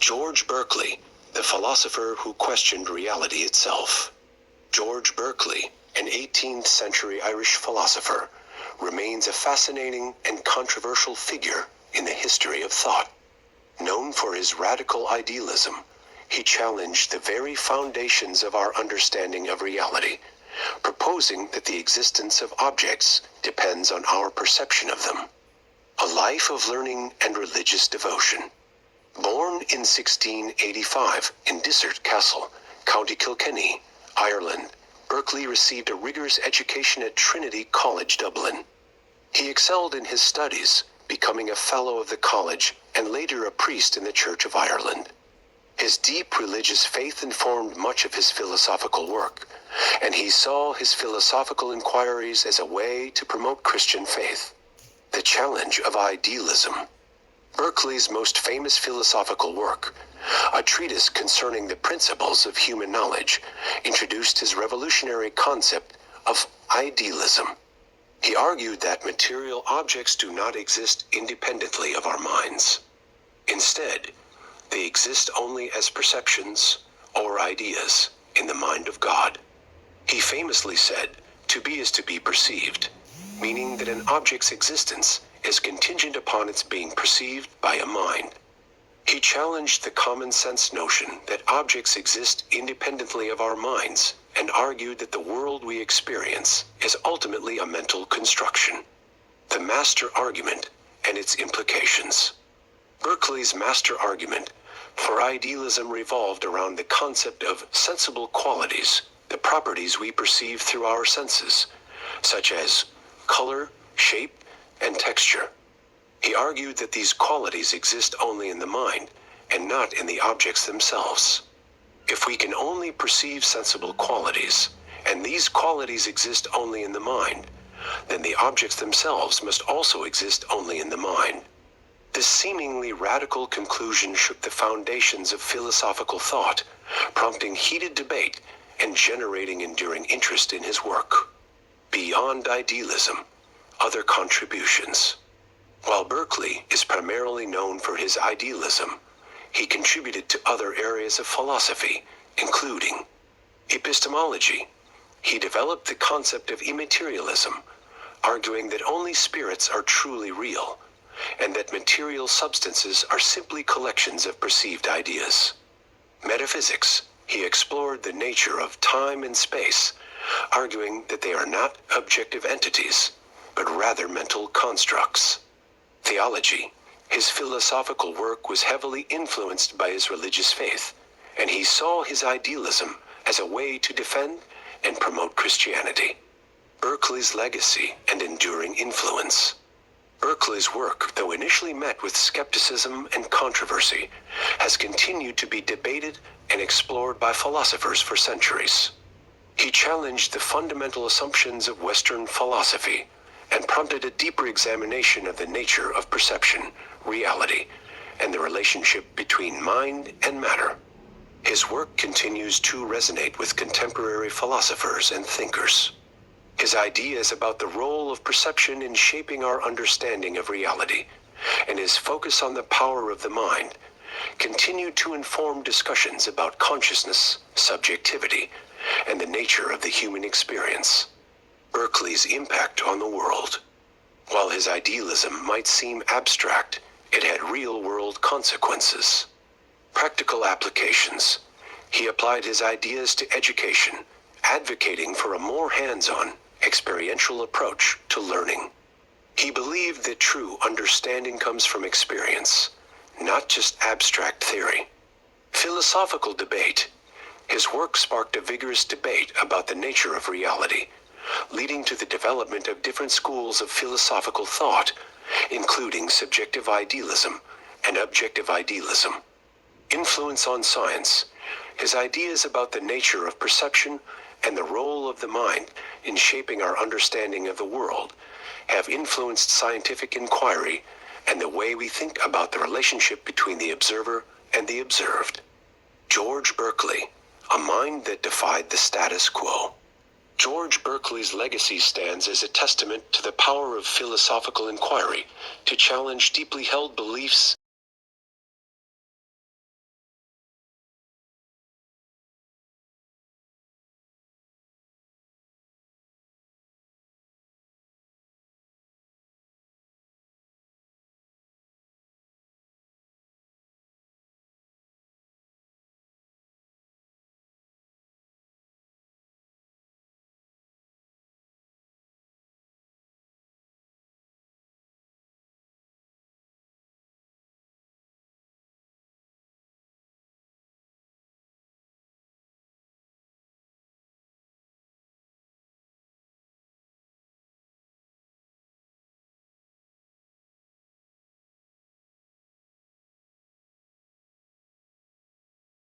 George Berkeley, the philosopher who questioned reality itself. George Berkeley, an 18th century Irish philosopher, remains a fascinating and controversial figure in the history of thought. Known for his radical idealism, he challenged the very foundations of our understanding of reality, proposing that the existence of objects depends on our perception of them. A life of learning and religious devotion. Born in 1685 in Dysart Castle, County Kilkenny, Ireland, Berkeley received a rigorous education at Trinity College, Dublin. He excelled in his studies, becoming a fellow of the college and later a priest in the Church of Ireland. His deep religious faith informed much of his philosophical work, and he saw his philosophical inquiries as a way to promote Christian faith. The challenge of idealism. Berkeley's most famous philosophical work, a treatise concerning the principles of human knowledge, introduced his revolutionary concept of idealism. He argued that material objects do not exist independently of our minds. Instead, they exist only as perceptions or ideas in the mind of God. He famously said, "To be is to be perceived," meaning that an object's existence is contingent upon its being perceived by a mind. He challenged the common sense notion that objects exist independently of our minds and argued that the world we experience is ultimately a mental construction. The master argument and its implications. Berkeley's master argument for idealism revolved around the concept of sensible qualities, the properties we perceive through our senses, such as color, shape, and texture. He argued that these qualities exist only in the mind and not in the objects themselves. If we can only perceive sensible qualities, and these qualities exist only in the mind, then the objects themselves must also exist only in the mind. This seemingly radical conclusion shook the foundations of philosophical thought, prompting heated debate and generating enduring interest in his work. Beyond idealism, other contributions. While Berkeley is primarily known for his idealism, he contributed to other areas of philosophy, including epistemology. He developed the concept of immaterialism, arguing that only spirits are truly real, and that material substances are simply collections of perceived ideas. Metaphysics. He explored the nature of time and space, arguing that they are not objective entities, but rather mental constructs. Theology. His philosophical work was heavily influenced by his religious faith, and he saw his idealism as a way to defend and promote Christianity. Berkeley's legacy and enduring influence. Berkeley's work, though initially met with skepticism and controversy, has continued to be debated and explored by philosophers for centuries. He challenged the fundamental assumptions of Western philosophy and prompted a deeper examination of the nature of perception, reality, and the relationship between mind and matter. His work continues to resonate with contemporary philosophers and thinkers. His ideas about the role of perception in shaping our understanding of reality, and his focus on the power of the mind, continue to inform discussions about consciousness, subjectivity, and the nature of the human experience. Berkeley's impact on the world. While his idealism might seem abstract, it had real-world consequences. Practical applications. He applied his ideas to education, advocating for a more hands-on, experiential approach to learning. He believed that true understanding comes from experience, not just abstract theory. Philosophical debate. His work sparked a vigorous debate about the nature of reality, leading to the development of different schools of philosophical thought, including subjective idealism and objective idealism. Influence on science. His ideas about the nature of perception and the role of the mind in shaping our understanding of the world have influenced scientific inquiry and the way we think about the relationship between the observer and the observed. George Berkeley, a mind that defied the status quo. George Berkeley's legacy stands as a testament to the power of philosophical inquiry to challenge deeply held beliefs